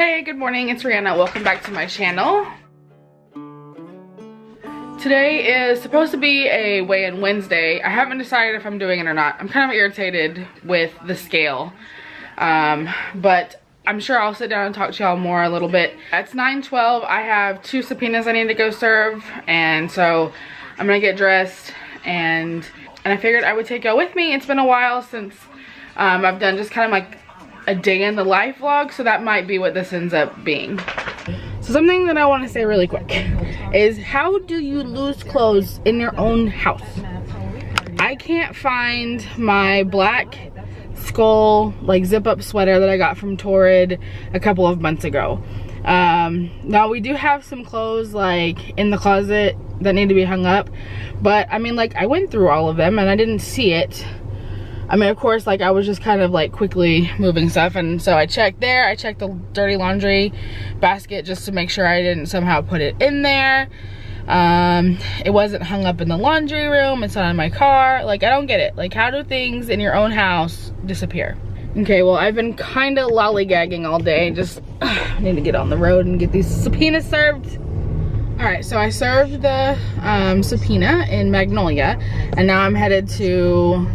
Hey, good morning, it's Rhianna. Welcome back to my channel. Today is supposed to be a weigh-in Wednesday. I haven't decided if I'm doing it or not. I'm kind of irritated with the scale, but I'm sure I'll sit down and talk to y'all more a little bit. It's 9:12. I have 2 subpoenas I need to go serve, and so I'm gonna get dressed and I figured I would take y'all with me. It's been a while since I've done just kind of like a day in the life vlog, so that might be what this ends up being. So something that I want to say really quick is, how do you lose clothes in your own house? I can't find my black skull like zip up sweater that I got from Torrid a couple of months ago. Now we do have some clothes like in the closet that need to be hung up, but I mean, like, I went through all of them and I didn't see it. I mean, of course, like, I was just kind of like quickly moving stuff, and so I checked there. I checked the dirty laundry basket just to make sure I didn't somehow put it in there. It wasn't hung up in the laundry room. It's not in my car. Like, I don't get it. Like, how do things in your own house disappear? Okay, well, I've been kind of lollygagging all day. Just need to get on the road and get these subpoenas served. All right, so I served the subpoena in Magnolia, and now I'm headed to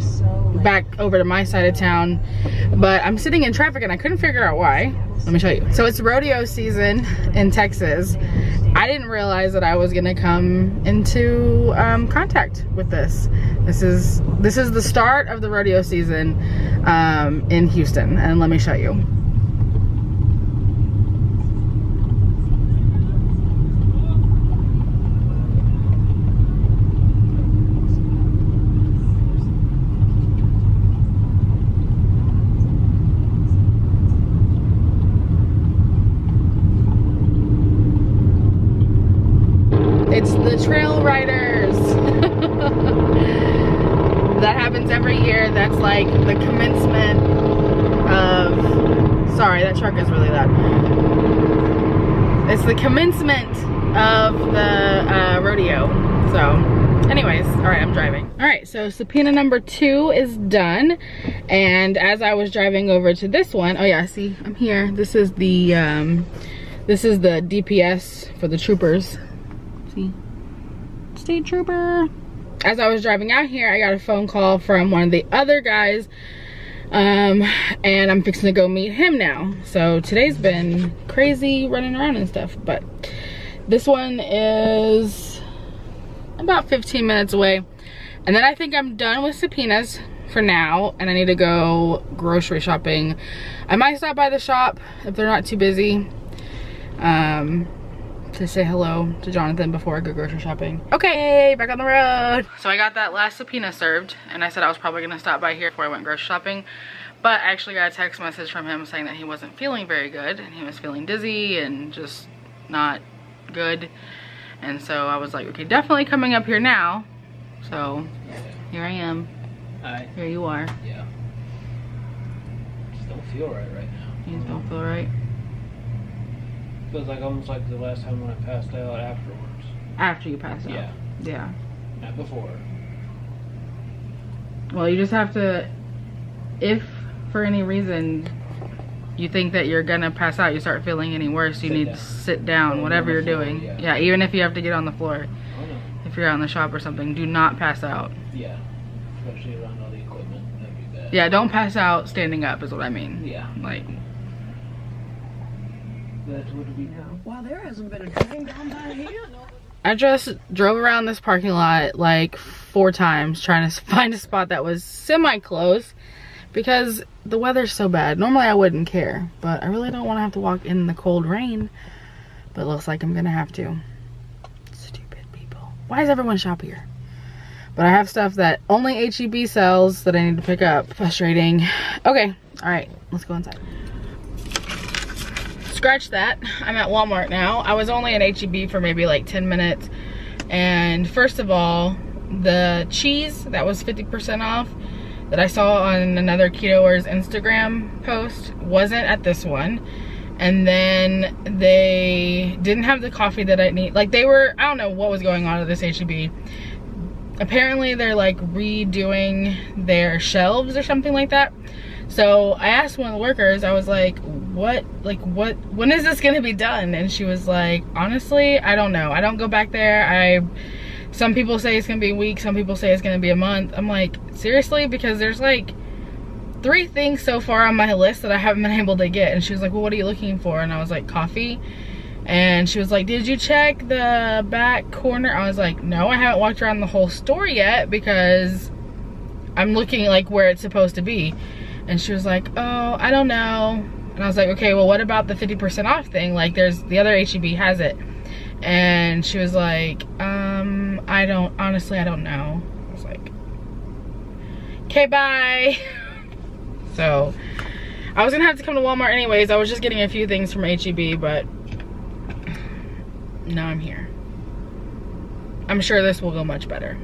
back over to my side of town, but I'm sitting in traffic and I couldn't figure out why. Let me show you. So it's rodeo season in Texas. I didn't realize that I was gonna come into contact with this. This is the start of the rodeo season in Houston, and let me show you. It's the trail riders. That happens every year. That's like the commencement of, sorry, that truck is really loud. It's the commencement of the rodeo. So anyways, all right, I'm driving. All right, so subpoena number 2 is done. And as I was driving over to this one, oh yeah, see, I'm here. This is the DPS for the troopers. State trooper. As I was driving out here, I got a phone call from one of the other guys, and I'm fixing to go meet him now. So today's been crazy running around and stuff, but this one is about 15 minutes away, and then I think I'm done with subpoenas for now, and I need to go grocery shopping. I might stop by the shop if they're not too busy, to say hello to Jonathan before I go grocery shopping. Okay, back on the road. So I got that last subpoena served, and I said I was probably gonna stop by here before I went grocery shopping, but I actually got a text message from him saying that he wasn't feeling very good, and he was feeling dizzy and just not good. And so I was like, okay, definitely coming up here now. So here I am. Hi. Here you are. Yeah. Just don't feel right now. You just don't feel right? Feels like almost like the last time when I passed out afterwards. After you pass out? Yeah. Yeah. Not before. Well, you just have to, if for any reason you think that you're gonna pass out, you start feeling any worse, you need to sit down, whatever you're doing. Yeah, even if you have to get on the floor. Oh, no. If you're out in the shop or something, do not pass out. Yeah. Especially around all the equipment. That'd be bad. Yeah, don't pass out standing up is what I mean. Yeah. Like, That's what we know. Wow, there hasn't been a train down by here. I just drove around this parking lot like 4 times trying to find a spot that was semi-close because the weather's so bad. Normally I wouldn't care, but I really don't want to have to walk in the cold rain. But it looks like I'm gonna have to. Stupid people. Why does everyone shop here? But I have stuff that only H-E-B sells that I need to pick up. Frustrating. Okay, all right, let's go inside. Scratch that. I'm at Walmart now. I was only at H-E-B for maybe like 10 minutes. And first of all, the cheese that was 50% off that I saw on another Ketoers Instagram post wasn't at this one. And then they didn't have the coffee that I need. Like, they were, I don't know what was going on at this H-E-B. Apparently they're like redoing their shelves or something like that. So I asked one of the workers, I was like, when is this gonna be done? And she was like, honestly, I don't know. I don't go back there. Some people say it's gonna be a week, some people say it's gonna be a month. I'm like, seriously? Because there's like 3 things so far on my list that I haven't been able to get. And she was like, well, what are you looking for? And I was like, coffee. And she was like, did you check the back corner? I was like, no, I haven't walked around the whole store yet because I'm looking like where it's supposed to be. And she was like, oh, I don't know. And I was like, okay, well, what about the 50% off thing? Like, there's the other H-E-B has it. And she was like, honestly, I don't know. I was like, okay, bye. So I was gonna have to come to Walmart anyways. I was just getting a few things from H-E-B, but now I'm here. I'm sure this will go much better.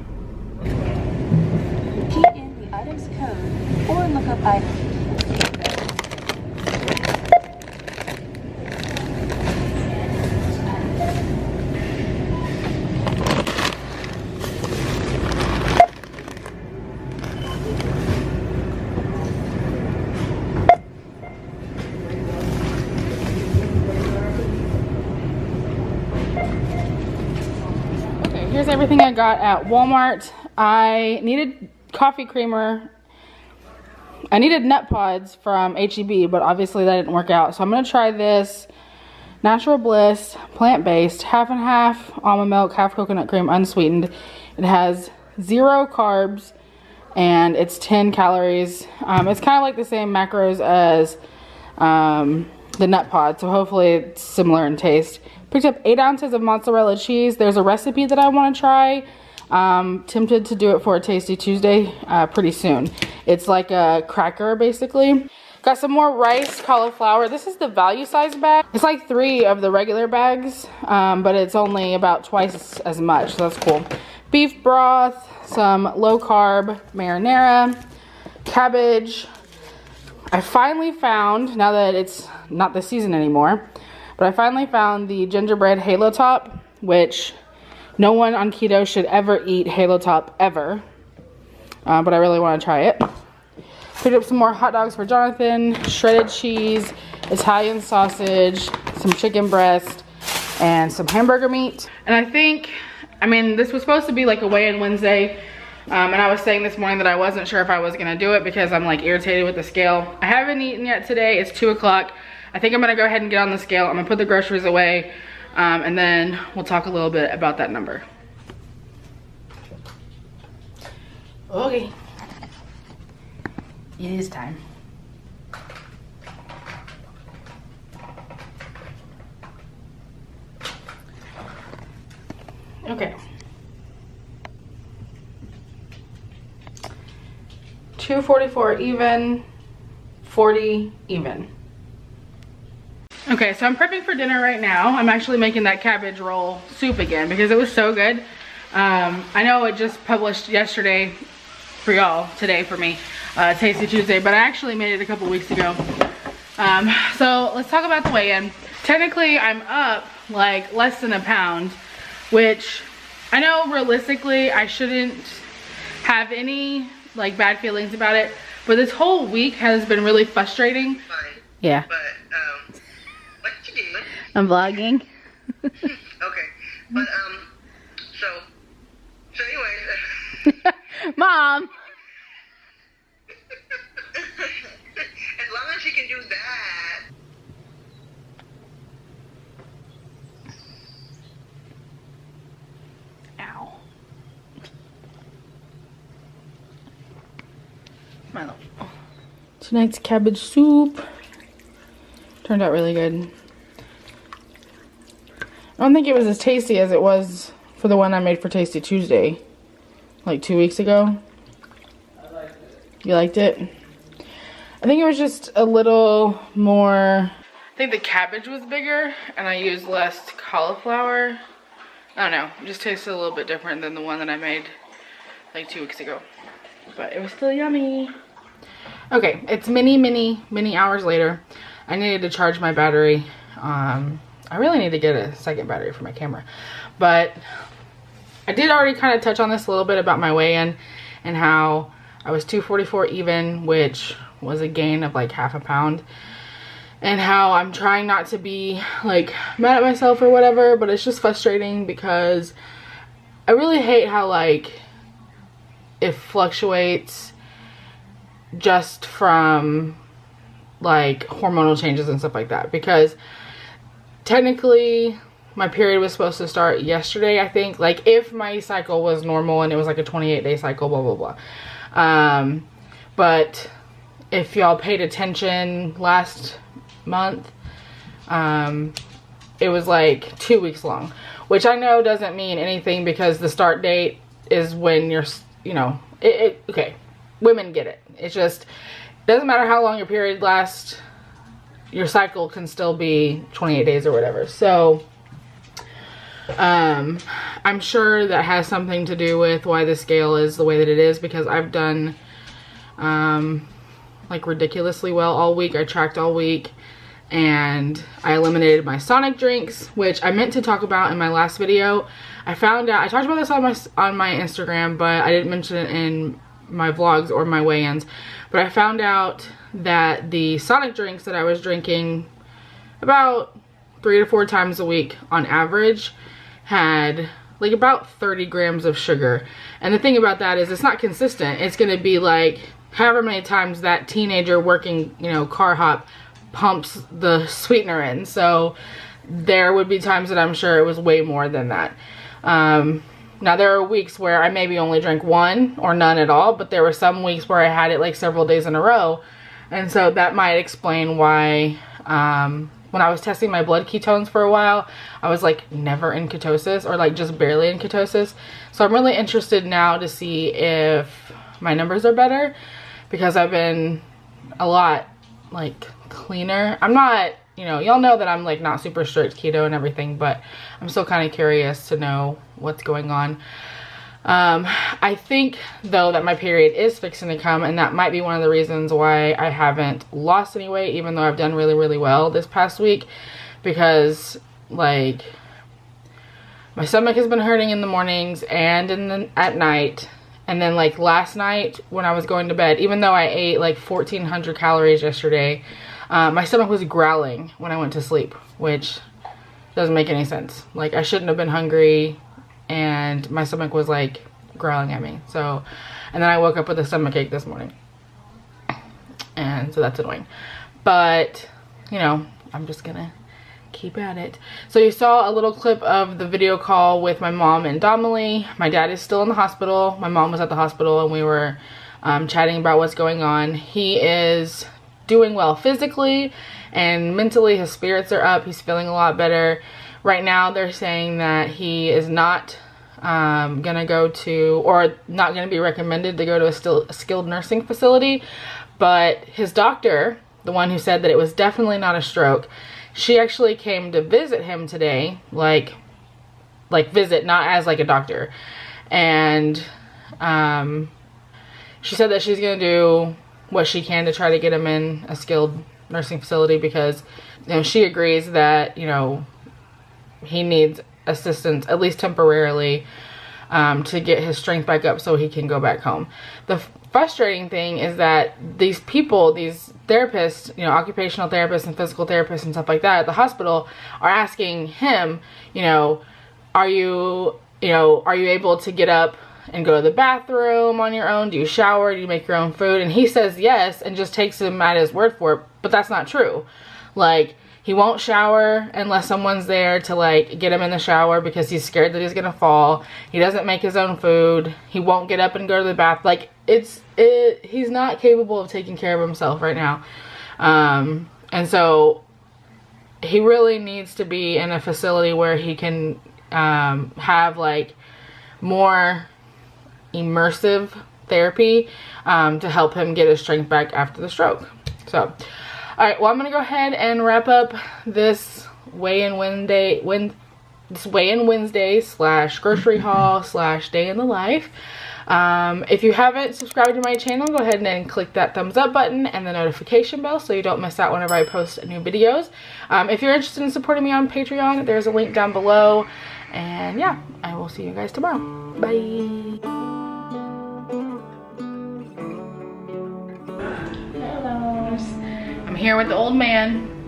Let's go. Key in the item's code or look up item. Here's everything I got at Walmart. I needed coffee creamer. I needed nut pods from H-E-B, but obviously that didn't work out. So I'm gonna try this Natural Bliss, plant-based, half and half almond milk, half coconut cream, unsweetened. It has 0 carbs and it's 10 calories. It's kind of like the same macros as the nut pod, so hopefully it's similar in taste. Picked up 8 ounces of mozzarella cheese. There's a recipe that I want to try. Tempted to do it for a Tasty Tuesday pretty soon. It's like a cracker basically. Got some more rice cauliflower. This is the value size bag. It's like 3 of the regular bags, but it's only about twice as much, so that's cool. Beef broth, some low carb marinara, cabbage. I finally found, now that it's not the season anymore, but I finally found the gingerbread Halo Top, which no one on keto should ever eat Halo Top ever. But I really want to try it. Picked up some more hot dogs for Jonathan, shredded cheese, Italian sausage, some chicken breast, and some hamburger meat. And I mean, this was supposed to be like a weigh-in Wednesday. And I was saying this morning that I wasn't sure if I was gonna do it because I'm like irritated with the scale. I haven't eaten yet today. It's 2 o'clock. I think I'm gonna go ahead and get on the scale. I'm gonna put the groceries away, and then we'll talk a little bit about that number. Okay. It is time. Okay. 244 even, 40 even. Okay, so I'm prepping for dinner right now. I'm actually making that cabbage roll soup again because it was so good. I know it just published yesterday for y'all, today for me, Tasty Tuesday, but I actually made it a couple weeks ago. So let's talk about the weigh-in. Technically, I'm up like less than a pound, which I know realistically I shouldn't have any like bad feelings about it, but this whole week has been really frustrating. Fine. Yeah. But what you do? I'm vlogging. Okay. But so anyways. Mom. As long as you can do that. Ow. Milo. Tonight's cabbage soup turned out really good. I don't think it was as tasty as it was for the one I made for Tasty Tuesday like 2 weeks ago. I liked it. You liked it? I think it was just a little more, I think the cabbage was bigger and I used less cauliflower. I don't know, it just tasted a little bit different than the one that I made like 2 weeks ago. But it was still yummy. Okay, it's many hours later. I needed to charge my battery. I really need to get a second battery for my camera. But I did already kind of touch on this a little bit about my weigh-in and how I was 244 even, which was a gain of like half a pound. and how I'm trying not to be like mad at myself or whatever, but it's just frustrating because I really hate how like it fluctuates just from like hormonal changes and stuff like that, because technically my period was supposed to start yesterday, I think, like if my cycle was normal and it was like a 28-day cycle, blah blah blah. But if y'all paid attention last month, it was like 2 weeks long, which I know doesn't mean anything because the start date is when you're, you know, okay, women get it. It's just, doesn't matter how long your period lasts, your cycle can still be 28 days or whatever. So I'm sure that has something to do with why the scale is the way that it is, because I've done like ridiculously well all week. I tracked all week and I eliminated my Sonic drinks, which I meant to talk about in my last video. I found out, I talked about this on my Instagram, but I didn't mention it in my vlogs or my weigh-ins. But I found out that the Sonic drinks that I was drinking about 3 to 4 times a week on average had like about 30 grams of sugar. And the thing about that is it's not consistent. It's gonna be like however many times that teenager working, you know, car hop pumps the sweetener in. So there would be times that I'm sure it was way more than that. Now there are weeks where I maybe only drank 1 or none at all, but there were some weeks where I had it like several days in a row. And so that might explain why when I was testing my blood ketones for a while, I was like never in ketosis, or like just barely in ketosis. So I'm really interested now to see if my numbers are better, because I've been a lot like cleaner. I'm not, you know, y'all know that I'm like not super strict keto and everything, but I'm still kind of curious to know what's going on. I think though that my period is fixing to come, and that might be one of the reasons why I haven't lost any weight, even though I've done really, really well this past week, because like my stomach has been hurting in the mornings and at night. And then like last night when I was going to bed, even though I ate like 1,400 calories yesterday, my stomach was growling when I went to sleep, which doesn't make any sense. Like I shouldn't have been hungry, and my stomach was like growling at me. So, and then I woke up with a stomachache this morning, and so that's annoying. But you know, I'm just gonna keep at it. So you saw a little clip of the video call with my mom and Domily. My dad is still in the hospital. My mom was at the hospital, and we were chatting about what's going on. He is doing well physically, and mentally his spirits are up. He's feeling a lot better. Right now they're saying that he is not gonna go to, or not gonna be recommended to go to a skilled nursing facility, but his doctor, the one who said that it was definitely not a stroke, she actually came to visit him today, like visit, not as like a doctor. And she said that she's gonna do what she can to try to get him in a skilled nursing facility, because you know, she agrees that, you know, he needs assistance, at least temporarily, to get his strength back up so he can go back home. The frustrating thing is that these people, these therapists, you know, occupational therapists and physical therapists and stuff like that at the hospital, are asking him, you know, are you able to get up and go to the bathroom on your own? Do you shower? Do you make your own food? And he says yes, and just takes him at his word for it. But that's not true. Like, he won't shower unless someone's there to like get him in the shower, because he's scared that he's gonna fall. He doesn't make his own food. He won't get up and go to the bath. Like, he's not capable of taking care of himself right now. And so he really needs to be in a facility where he can have like more immersive therapy to help him get his strength back after the stroke. So alright, well, I'm gonna go ahead and wrap up this weigh-in Wednesday slash grocery haul slash day in the life. If you haven't subscribed to my channel, go ahead and click that thumbs up button and the notification bell so you don't miss out whenever I post new videos. If you're interested in supporting me on Patreon, there's a link down below. And yeah, I will see you guys tomorrow. Bye. Hello. I'm here with the old man.